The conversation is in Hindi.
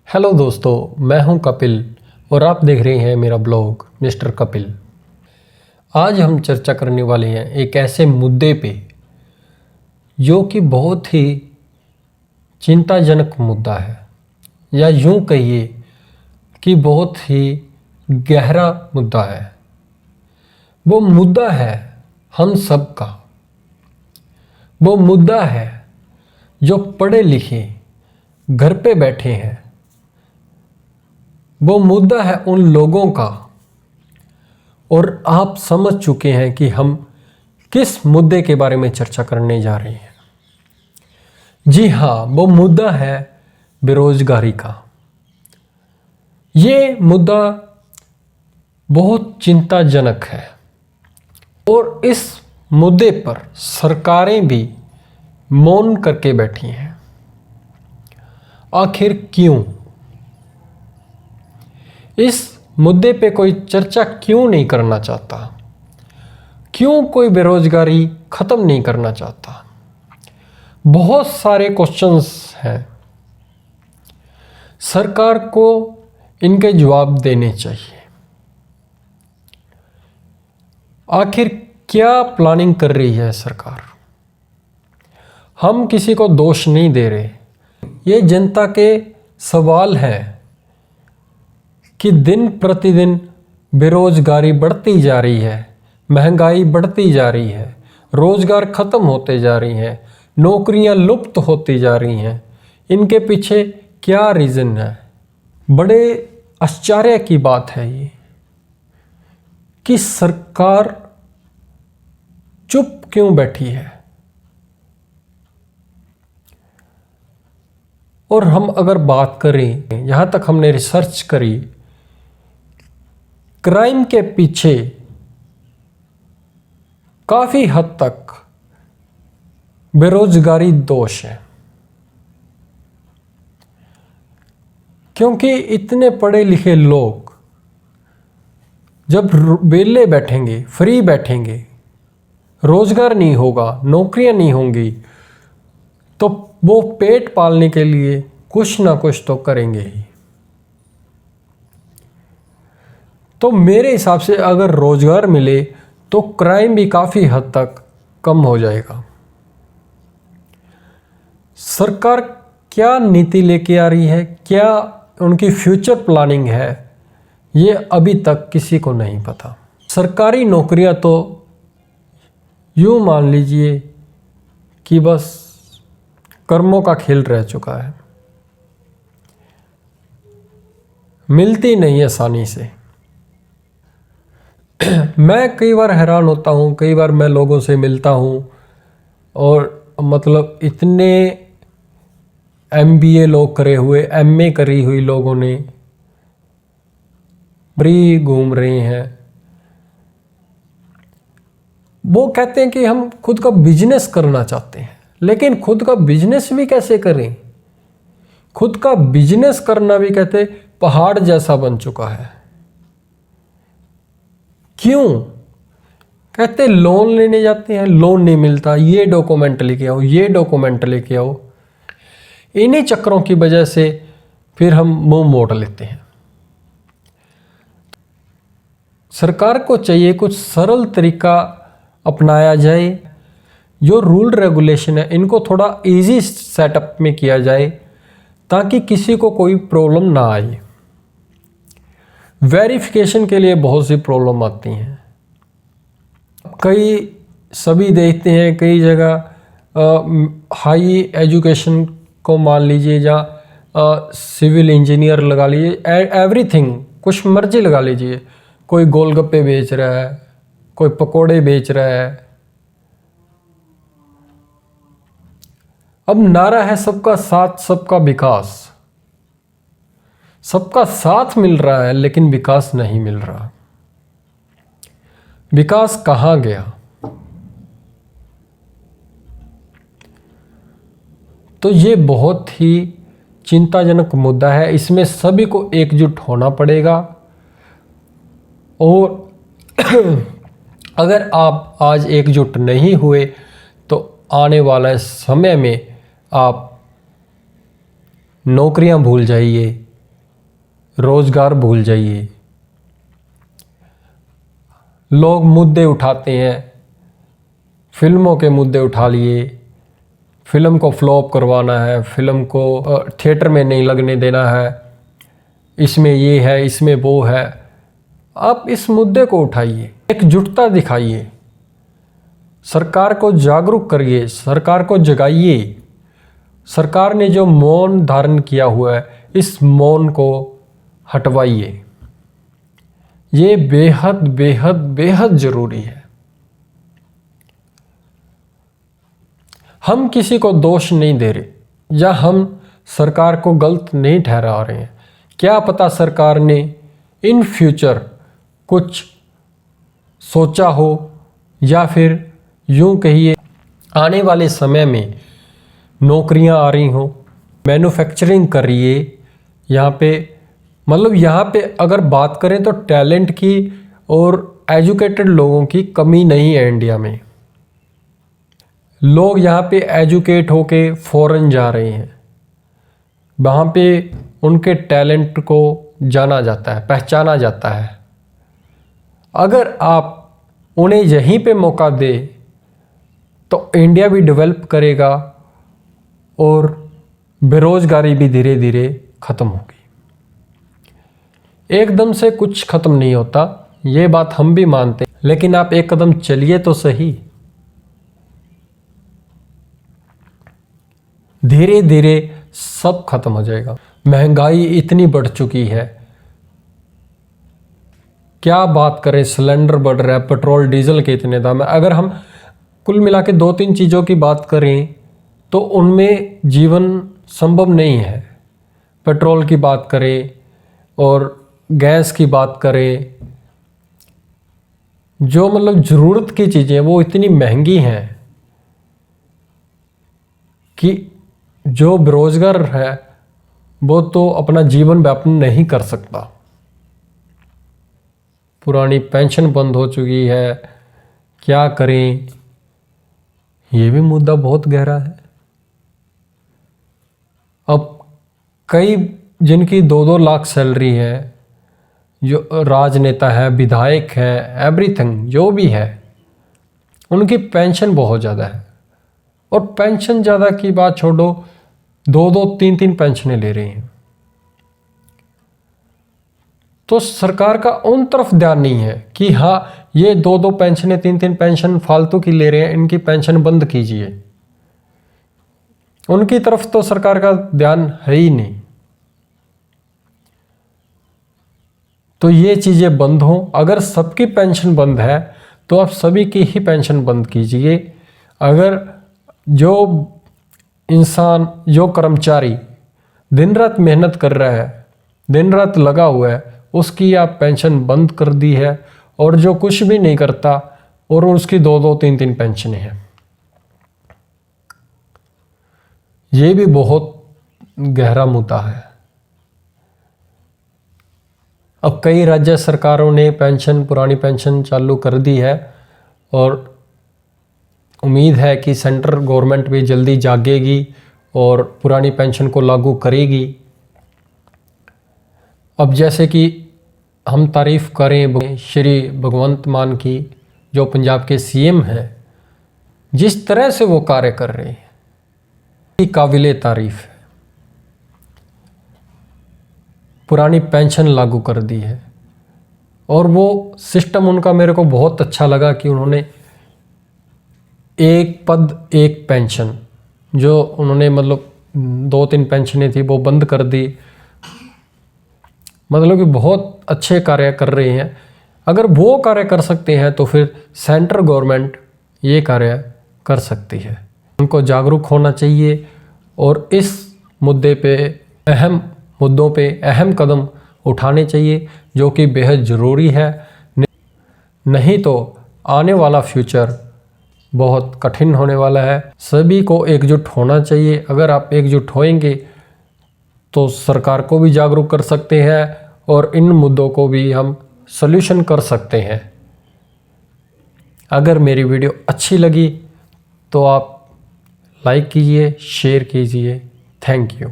हेलो दोस्तों, मैं हूं कपिल और आप देख रहे हैं मेरा ब्लॉग मिस्टर कपिल। आज हम चर्चा करने वाले हैं एक ऐसे मुद्दे पे जो कि बहुत ही चिंताजनक मुद्दा है, या यूं कहिए कि बहुत ही गहरा मुद्दा है। वो मुद्दा है हम सब का। वो मुद्दा है जो पढ़े लिखे घर पे बैठे हैं। वो मुद्दा है उन लोगों का, और आप समझ चुके हैं कि हम किस मुद्दे के बारे में चर्चा करने जा रहे हैं। जी हाँ, वो मुद्दा है बेरोजगारी का। ये मुद्दा बहुत चिंताजनक है और इस मुद्दे पर सरकारें भी मौन करके बैठी हैं। आखिर क्यों? इस मुद्दे पे कोई चर्चा क्यों नहीं करना चाहता? क्यों कोई बेरोजगारी खत्म नहीं करना चाहता? बहुत सारे क्वेश्चंस हैं। सरकार को इनके जवाब देने चाहिए। आखिर क्या प्लानिंग कर रही है सरकार? हम किसी को दोष नहीं दे रहे। ये जनता के सवाल हैं कि दिन प्रतिदिन बेरोजगारी बढ़ती जा रही है, महंगाई बढ़ती जा रही है, रोजगार खत्म होते जा रही हैं, नौकरियां लुप्त होती जा रही हैं। इनके पीछे क्या रीज़न है? बड़े आश्चर्य की बात है ये कि सरकार चुप क्यों बैठी है। और हम अगर बात करें, यहाँ तक हमने रिसर्च करी, क्राइम के पीछे काफ़ी हद तक बेरोजगारी दोष है। क्योंकि इतने पढ़े लिखे लोग जब वेले बैठेंगे, फ्री बैठेंगे, रोजगार नहीं होगा, नौकरियां नहीं होंगी, तो वो पेट पालने के लिए कुछ ना कुछ तो करेंगे ही। तो मेरे हिसाब से अगर रोजगार मिले तो क्राइम भी काफ़ी हद तक कम हो जाएगा। सरकार क्या नीति लेके आ रही है, क्या उनकी फ्यूचर प्लानिंग है, ये अभी तक किसी को नहीं पता। सरकारी नौकरियां तो यूँ मान लीजिए कि बस कर्मों का खेल रह चुका है, मिलती नहीं आसानी से। मैं कई बार हैरान होता हूँ, कई बार मैं लोगों से मिलता हूँ और मतलब इतने MBA लोग करे हुए, MA करी हुई लोगों ने फ्री घूम रहे हैं। वो कहते हैं कि हम खुद का बिजनेस करना चाहते हैं, लेकिन खुद का बिजनेस भी कैसे करें? खुद का बिजनेस करना भी कहते पहाड़ जैसा बन चुका है। क्यों? कहते लोन लेने जाते हैं, लोन नहीं मिलता, ये डॉक्यूमेंट लेके आओ, ये डॉक्यूमेंट लेके आओ। इन्हीं चक्रों की वजह से फिर हम मुंह मोड़ लेते हैं। सरकार को चाहिए कुछ सरल तरीका अपनाया जाए। जो रूल रेगुलेशन है इनको थोड़ा इजी सेटअप में किया जाए ताकि किसी को कोई प्रॉब्लम ना आए। वेरिफिकेशन के लिए बहुत सी प्रॉब्लम आती हैं। सभी देखते हैं कई जगह हाई एजुकेशन को मान लीजिए, या सिविल इंजीनियर लगा लीजिए, एवरीथिंग कुछ मर्जी लगा लीजिए। कोई गोलगप्पे बेच रहा है, कोई पकोड़े बेच रहा है। अब नारा है सबका साथ सबका विकास। सबका साथ मिल रहा है लेकिन विकास नहीं मिल रहा। विकास कहाँ गया? तो ये बहुत ही चिंताजनक मुद्दा है। इसमें सभी को एकजुट होना पड़ेगा। और अगर आप आज एकजुट नहीं हुए तो आने वाले समय में आप नौकरियां भूल जाइए, रोजगार भूल जाइए। लोग मुद्दे उठाते हैं, फिल्मों के मुद्दे उठा लिए, फिल्म को फ्लॉप करवाना है, फिल्म को थिएटर में नहीं लगने देना है, इसमें ये है, इसमें वो है। आप इस मुद्दे को उठाइए, एकजुटता दिखाइए, सरकार को जागरूक करिए, सरकार को जगाइए। सरकार ने जो मौन धारण किया हुआ है, इस मौन को हटवाइए। ये बेहद बेहद बेहद जरूरी है। हम किसी को दोष नहीं दे रहे या हम सरकार को गलत नहीं ठहरा रहे हैं। क्या पता सरकार ने इन फ्यूचर कुछ सोचा हो, या फिर यूं कहिए आने वाले समय में नौकरियां आ रही हों, मैन्युफैक्चरिंग कर रही है यहाँ पे। मतलब यहाँ पे अगर बात करें तो टैलेंट की और एजुकेटेड लोगों की कमी नहीं है इंडिया में। लोग यहाँ पे एजुकेट होके फॉरेन जा रहे हैं, वहाँ पे उनके टैलेंट को जाना जाता है, पहचाना जाता है। अगर आप उन्हें यहीं पे मौका दे तो इंडिया भी डेवलप करेगा और बेरोजगारी भी धीरे धीरे ख़त्म होगी। एकदम से कुछ ख़त्म नहीं होता, ये बात हम भी मानते हैं, लेकिन आप एक कदम चलिए तो सही। धीरे धीरे सब खत्म हो जाएगा। महंगाई इतनी बढ़ चुकी है, क्या बात करें, सिलेंडर बढ़ रहा है, पेट्रोल डीजल के इतने दाम है। अगर हम कुल मिला के 2-3 चीज़ों की बात करें तो उनमें जीवन संभव नहीं है। पेट्रोल की बात करें और गैस की बात करें, जो मतलब ज़रूरत की चीज़ें वो इतनी महंगी हैं कि जो बेरोजगार है वो तो अपना जीवन व्यापन नहीं कर सकता। पुरानी पेंशन बंद हो चुकी है, क्या करें, ये भी मुद्दा बहुत गहरा है। अब कई जिनकी 2-2 लाख सैलरी है, जो राजनेता है, विधायक है, एवरीथिंग जो भी है, उनकी पेंशन बहुत ज़्यादा है। और पेंशन ज़्यादा की बात छोड़ो, 2-2, 3-3 पेंशनें ले रहे हैं। तो सरकार का उन तरफ ध्यान नहीं है कि हाँ ये 2-2 पेंशनें, 3-3 पेंशन फालतू की ले रहे हैं, इनकी पेंशन बंद कीजिए। उनकी तरफ तो सरकार का ध्यान है ही नहीं। तो ये चीज़ें बंद हों। अगर सबकी पेंशन बंद है तो आप सभी की ही पेंशन बंद कीजिए। अगर जो इंसान, जो कर्मचारी दिन रात मेहनत कर रहा है, दिन रात लगा हुआ है, उसकी आप पेंशन बंद कर दी है। और जो कुछ भी नहीं करता और उसकी 2-2, 3-3 पेंशनें हैं। ये भी बहुत गहरा मुद्दा है। अब कई राज्य सरकारों ने पेंशन, पुरानी पेंशन चालू कर दी है और उम्मीद है कि सेंट्रल गवर्नमेंट भी जल्दी जागेगी और पुरानी पेंशन को लागू करेगी। अब जैसे कि हम तारीफ़ करें श्री भगवंत मान की, जो पंजाब के सीएम हैं, जिस तरह से वो कार्य कर रहे हैं, काबिले तारीफ है। पुरानी पेंशन लागू कर दी है और वो सिस्टम उनका मेरे को बहुत अच्छा लगा कि उन्होंने एक पद एक पेंशन, जो उन्होंने मतलब 2-3 पेंशनें थी वो बंद कर दी। मतलब कि बहुत अच्छे कार्य कर रहे हैं। अगर वो कार्य कर सकते हैं तो फिर सेंट्रल गवर्नमेंट ये कार्य कर सकती है। उनको जागरूक होना चाहिए और इस मुद्दे पे, अहम मुद्दों पे अहम कदम उठाने चाहिए, जो कि बेहद ज़रूरी है। नहीं तो आने वाला फ्यूचर बहुत कठिन होने वाला है। सभी को एकजुट होना चाहिए। अगर आप एकजुट होएंगे तो सरकार को भी जागरूक कर सकते हैं और इन मुद्दों को भी हम सॉल्यूशन कर सकते हैं। अगर मेरी वीडियो अच्छी लगी तो आप लाइक कीजिए, शेयर कीजिए। Thank you.